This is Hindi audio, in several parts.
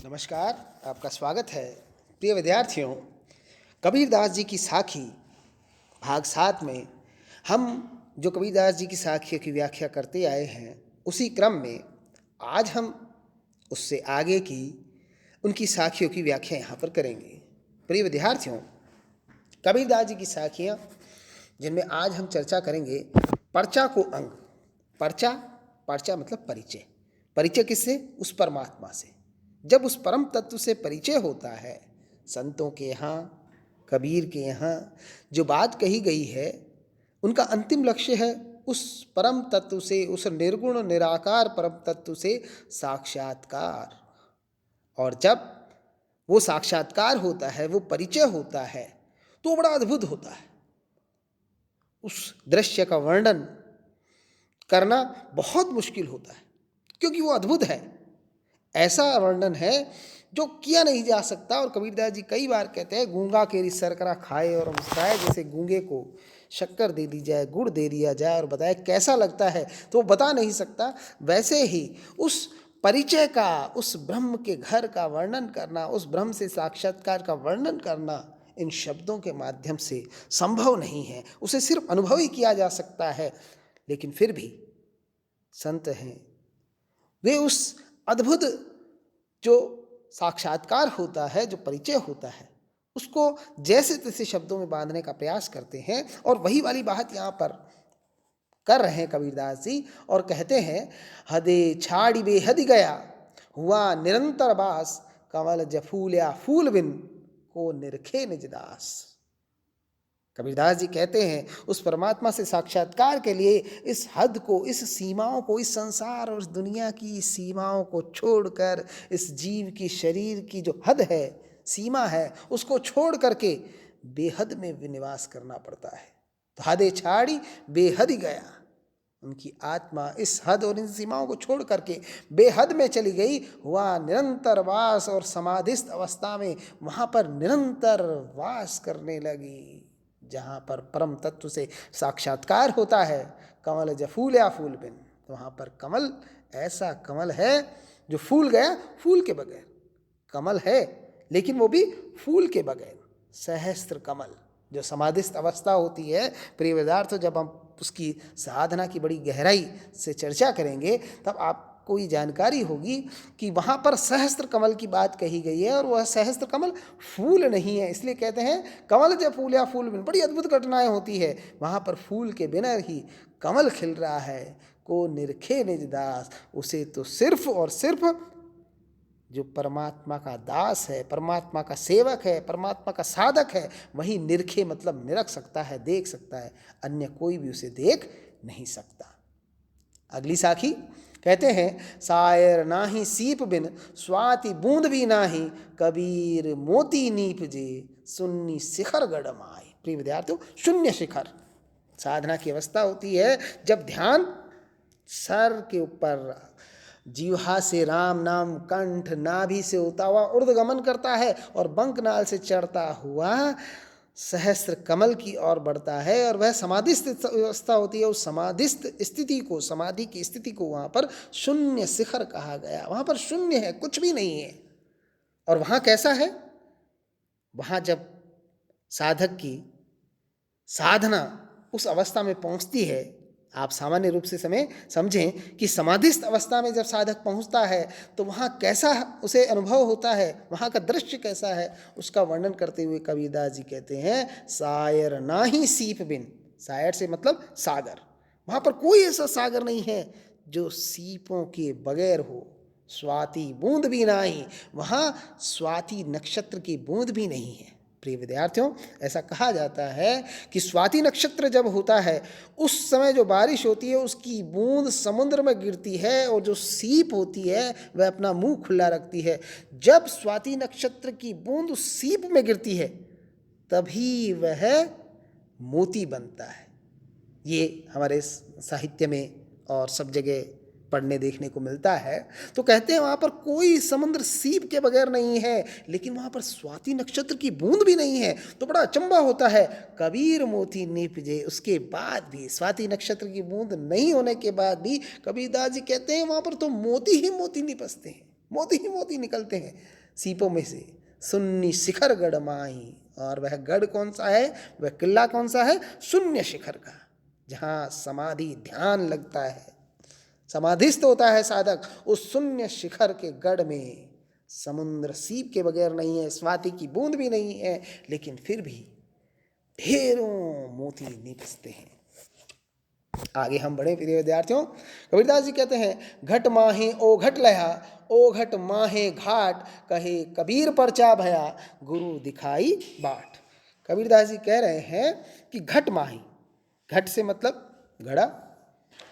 नमस्कार। आपका स्वागत है। प्रिय विद्यार्थियों, कबीरदास जी की साखी भाग 7 में हम जो कबीरदास जी की साखियों की व्याख्या करते आए हैं, उसी क्रम में आज हम उससे आगे की उनकी साखियों की व्याख्या यहाँ पर करेंगे। प्रिय विद्यार्थियों, कबीरदास जी की साखियाँ जिनमें आज हम चर्चा करेंगे पर्चा को अंग। पर्चा पर्चा मतलब परिचय। परिचय किससे? उस परमात्मा से। जब उस परम तत्व से परिचय होता है, संतों के यहाँ, कबीर के यहाँ जो बात कही गई है, उनका अंतिम लक्ष्य है उस परम तत्व से, उस निर्गुण निराकार परम तत्व से साक्षात्कार। और जब वो साक्षात्कार होता है, वो परिचय होता है, तो बड़ा अद्भुत होता है। उस दृश्य का वर्णन करना बहुत मुश्किल होता है, क्योंकि वो अद्भुत है। ऐसा वर्णन है जो किया नहीं जा सकता। और कबीरदास जी कई बार कहते हैं, गूंगा केरी सरकरा खाए और मुस्कुराए। जैसे गूंगे को शक्कर दे दी जाए, गुड़ दे दिया जाए और बताए कैसा लगता है, तो वो बता नहीं सकता। वैसे ही उस परिचय का, उस ब्रह्म के घर का वर्णन करना, उस ब्रह्म से साक्षात्कार का वर्णन करना इन शब्दों के माध्यम से संभव नहीं है। उसे सिर्फ अनुभव ही किया जा सकता है। लेकिन फिर भी संत हैं, वे उस अद्भुत जो साक्षात्कार होता है, जो परिचय होता है, उसको जैसे तैसे शब्दों में बांधने का प्रयास करते हैं। और वही वाली बात यहाँ पर कर रहे हैं कबीरदास जी, और कहते हैं, हदे छाड़ी बेहद गया हुआ निरंतर बास, कमल जफूल्या फूल बिन को निरखे निज दास। कबीरदास जी कहते हैं, उस परमात्मा से साक्षात्कार के लिए इस हद को, इस सीमाओं को, इस संसार और इस दुनिया की सीमाओं को छोड़कर, इस जीव की शरीर की जो हद है, सीमा है, उसको छोड़ करके बेहद में निवास करना पड़ता है। तो हदे छाड़ी बेहद ही गया, उनकी आत्मा इस हद और इन सीमाओं को छोड़ करके बेहद में चली गई। हुआ निरंतर वास, और समाधिस्थ अवस्था में वहाँ पर निरंतर वास करने लगी, जहाँ पर परम तत्व से साक्षात्कार होता है। कमल जफूल या फूल बिन, तो वहाँ पर कमल, ऐसा कमल है जो फूल गया, फूल के बगैर। कमल है लेकिन वो भी फूल के बगैर। सहस्त्र कमल जो समाधिस्थ अवस्था होती है, प्रिय विद्यार्थियों, जब हम उसकी साधना की बड़ी गहराई से चर्चा करेंगे, तब आपको ये जानकारी होगी कि वहाँ पर सहस्त्र कमल की बात कही गई है, और वह सहस्त्र कमल फूल नहीं है। इसलिए कहते हैं कमल जब फूल या फूल बिन। बड़ी अद्भुत घटनाएं होती है वहाँ पर। फूल के बिना ही कमल खिल रहा है। को निरखे निज दास, उसे तो सिर्फ और सिर्फ जो परमात्मा का दास है, परमात्मा का सेवक है, परमात्मा का साधक है, वही निरखे मतलब निरख सकता है, देख सकता है। अन्य कोई भी उसे देख नहीं सकता। अगली साखी कहते हैं, सायर नाही सीप बिन स्वाति बूंद भी नाही, कबीर मोती नीप जे सुन्नी शिखर गड़माए। प्रिय विद्यार्थियों, शून्य शिखर साधना की अवस्था होती है जब ध्यान सर के ऊपर, जीवा से राम नाम कंठ, नाभि से होता हुआ ऊर्ध्वगमन करता है और बंकनाल से चढ़ता हुआ सहस्त्र कमल की ओर बढ़ता है। और वह समाधिस्थ अवस्था होती है। उस समाधिस्थ स्थिति को, समाधि की स्थिति को वहाँ पर शून्य शिखर कहा गया। वहाँ पर शून्य है, कुछ भी नहीं है। और वहाँ कैसा है? वहाँ जब साधक की साधना उस अवस्था में पहुँचती है, आप सामान्य रूप से समझें कि समाधिस्थ अवस्था में जब साधक पहुंचता है तो वहाँ कैसा उसे अनुभव होता है, वहाँ का दृश्य कैसा है, उसका वर्णन करते हुए कबीरदास जी कहते हैं, सायर नाही सीप बिन। सायर से मतलब सागर। वहाँ पर कोई ऐसा सागर नहीं है जो सीपों के बगैर हो। स्वाति बूंद भी नहीं, वहाँ स्वाति नक्षत्र की बूंद भी नहीं है। प्रिय विद्यार्थियों, ऐसा कहा जाता है कि स्वाति नक्षत्र जब होता है, उस समय जो बारिश होती है उसकी बूंद समुद्र में गिरती है, और जो सीप होती है वह अपना मुंह खुला रखती है। जब स्वाति नक्षत्र की बूंद उस सीप में गिरती है, तभी वह मोती बनता है। ये हमारे साहित्य में और सब जगह पढ़ने देखने को मिलता है। तो कहते हैं वहाँ पर कोई समुद्र सीप के बगैर नहीं है, लेकिन वहाँ पर स्वाति नक्षत्र की बूंद भी नहीं है। तो बड़ा अचंभा होता है। कबीर मोती निपजे, उसके बाद भी, स्वाति नक्षत्र की बूंद नहीं होने के बाद भी कबीरदास जी कहते हैं वहाँ पर तो मोती ही मोती निपजते हैं। मोती ही मोती निकलते हैं सीपों में से। शून्य शिखर गढ़ माही, और वह गढ़ कौन सा है, वह किला कौन सा है, शून्य शिखर का, जहाँ समाधि ध्यान लगता है, समाधिस्थ होता है साधक। उस शून्य शिखर के गढ़ में समुद्र सीप के बगैर नहीं है, स्वाति की बूंद भी नहीं है, लेकिन फिर भी ढेरों मोती निपसते हैं। आगे हम बढ़े प्रिय विद्यार्थियों। कबीरदास जी कहते हैं, घट माहे ओ घट लया, ओ घट माहे घाट, कहे कबीर परचा भया, गुरु दिखाई बाट। कबीरदास जी कह रहे हैं कि घट माही, घट से मतलब घड़ा,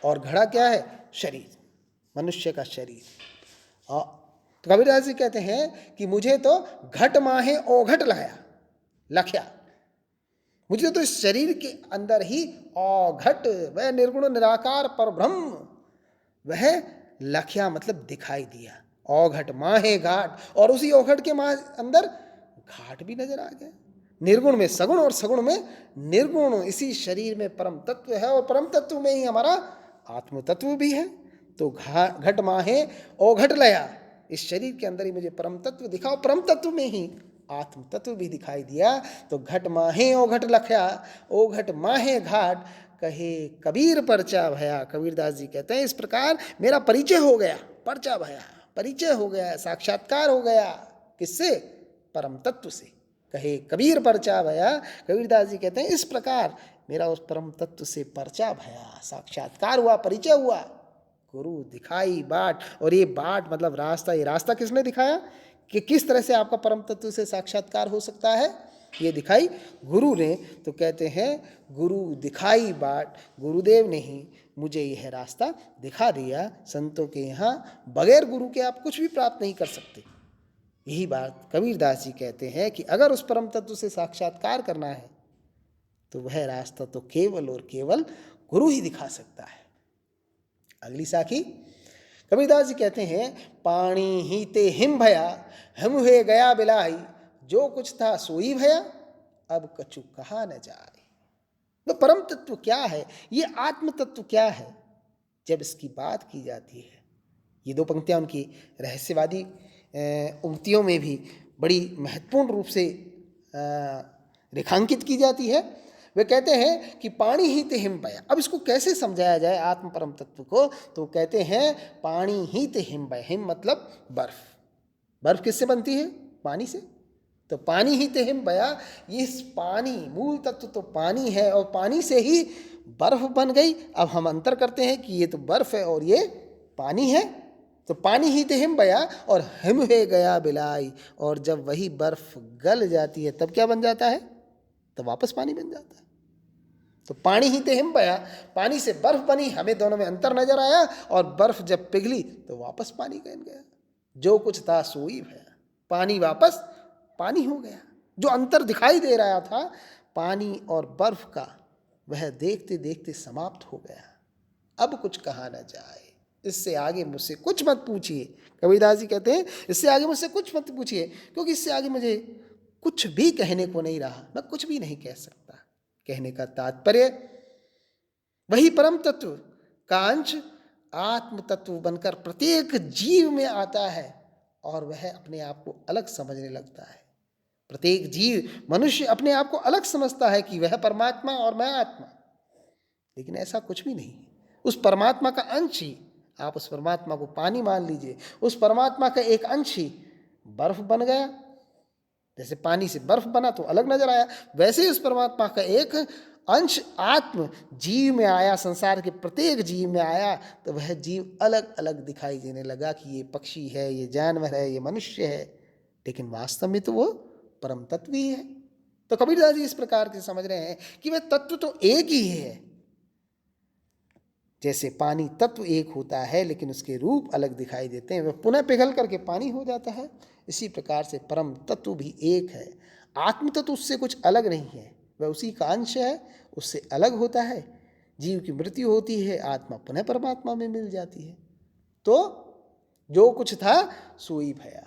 और घड़ा क्या है, शरीर, मनुष्य का शरीर। और तो कबीरदास जी कहते हैं कि मुझे तो घट माहे ओ घट लया, लख्या, मुझे तो इस शरीर के अंदर ही औघट, वह निर्गुण निराकार पर ब्रह्म, वह लख्या मतलब दिखाई दिया। औघट माहे घाट, और उसी औघट के अंदर घाट भी नजर आ गया। निर्गुण में सगुण और सगुण में निर्गुण, इसी शरीर में परम तत्व है, और परम तत्व में ही हमारा आत्म तत्व भी है। तो घट माहे औघट लया, इस शरीर के अंदर ही मुझे परम तत्व दिखा, और परम तत्व में ही आत्म तत्व भी दिखाई दिया। तो घट माहे ओ घट लख्या, ओ घट माहे घाट, कहे कबीर परचा भया। कबीरदास जी कहते हैं इस प्रकार मेरा परिचय हो गया, परचा भया, परिचय हो गया, साक्षात्कार हो गया, किससे, परम तत्व से। कहे कबीर परचा भया, कबीरदास जी कहते हैं इस प्रकार मेरा उस परम तत्व से परचा भया, साक्षात्कार हुआ, परिचय हुआ। गुरु दिखाई बाट, और ये बाट मतलब रास्ता, ये रास्ता किसने दिखाया कि किस तरह से आपका परम तत्व से साक्षात्कार हो सकता है, ये दिखाई गुरु ने। तो कहते हैं गुरु दिखाई बाट, गुरुदेव ने ही मुझे यह रास्ता दिखा दिया। संतों के यहाँ बगैर गुरु के आप कुछ भी प्राप्त नहीं कर सकते। यही बात कबीरदास जी कहते हैं कि अगर उस परम तत्व से साक्षात्कार करना है तो वह रास्ता तो केवल और केवल गुरु ही दिखा सकता है। अगली साखी कबीरदास जी कहते हैं, पानी ही ते हिम भया, हिम हुए गया बिलाई, जो कुछ था सोई भया, अब कछु कहा न जाए। तो परम तत्व क्या है, ये आत्म तत्व क्या है, जब इसकी बात की जाती है, ये दो पंक्तियां उनकी रहस्यवादी उक्तियों में भी बड़ी महत्वपूर्ण रूप से रेखांकित की जाती है। वे कहते हैं कि पानी ही ते हिम पया। अब इसको कैसे समझाया जाए आत्म परम तत्व को, तो कहते हैं पानी ही ते हिम पया। हिम मतलब बर्फ, बर्फ किससे बनती है, पानी से। तो पानी ही ते हिम पया, इस पानी, मूल तत्व तो पानी है, और पानी से ही बर्फ बन गई। अब हम अंतर करते हैं कि ये तो बर्फ है और ये पानी है। तो पानी ही ते हिम बया, और हिम है गया बिलाई, और जब वही बर्फ गल जाती है तब क्या बन जाता है, तो वापस पानी बन जाता है। तो पानी ही ते हिम बया, पानी से बर्फ बनी, हमें दोनों में अंतर नजर आया, और बर्फ जब पिघली तो वापस पानी बन गया। जो कुछ था सोई भया, पानी वापस पानी हो गया। जो अंतर दिखाई दे रहा था पानी और बर्फ का, वह देखते देखते समाप्त हो गया। अब कुछ कहा न जाए, इससे आगे मुझसे कुछ मत पूछिए। कबीरदास जी कहते हैं इससे आगे मुझसे कुछ मत पूछिए, क्योंकि इससे आगे मुझे कुछ भी कहने को नहीं रहा, मैं कुछ भी नहीं कह सकता। कहने का तात्पर्य वही परम तत्व का अंश आत्म तत्व बनकर प्रत्येक जीव में आता है, और वह अपने आप को अलग समझने लगता है। प्रत्येक जीव, मनुष्य अपने आप को अलग समझता है कि वह परमात्मा और मैं आत्मा, लेकिन ऐसा कुछ भी नहीं। उस परमात्मा का अंश ही, आप उस परमात्मा को पानी मान लीजिए, उस परमात्मा का एक अंश ही बर्फ बन गया। जैसे पानी से बर्फ बना तो अलग नजर आया, वैसे ही उस परमात्मा का एक अंश आत्म जीव में आया, संसार के प्रत्येक जीव में आया, तो वह जीव अलग अलग दिखाई देने लगा कि ये पक्षी है, ये जानवर है, ये मनुष्य है, लेकिन वास्तव में तो वो परम तत्व ही है। तो कबीरदास जी इस प्रकार से समझ रहे हैं कि वह तत्व तो एक ही है। जैसे पानी तत्व एक होता है लेकिन उसके रूप अलग दिखाई देते हैं, वह पुनः पिघल करके पानी हो जाता है, इसी प्रकार से परम तत्व भी एक है। आत्म तत्व उससे कुछ अलग नहीं है, वह उसी का अंश है, उससे अलग होता है। जीव की मृत्यु होती है, आत्मा पुनः परमात्मा में मिल जाती है। तो जो कुछ था सोई भया,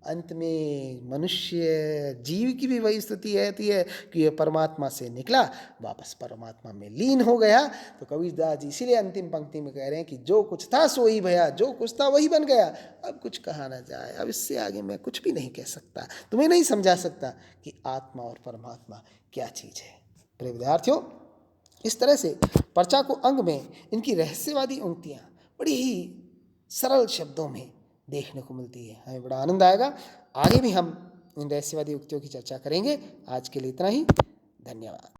अंत में मनुष्य जीव की भी वही स्थिति रहती है कि ये परमात्मा से निकला, वापस परमात्मा में लीन हो गया। तो कबीरदास जी इसीलिए अंतिम पंक्ति में कह रहे हैं कि जो कुछ था सो ही भया, जो कुछ था वही बन गया, अब कुछ कहा ना जाए, अब इससे आगे मैं कुछ भी नहीं कह सकता, तुम्हें नहीं समझा सकता कि आत्मा और परमात्मा क्या चीज़ है। प्रिय विद्यार्थियों, इस तरह से पर्चा को अंग में इनकी रहस्यवादी उक्तियाँ बड़ी ही सरल शब्दों में देखने को मिलती है। हमें बड़ा आनंद आएगा। आगे भी हम इन रहस्यवादी उक्तियों की चर्चा करेंगे। आज के लिए इतना ही। धन्यवाद।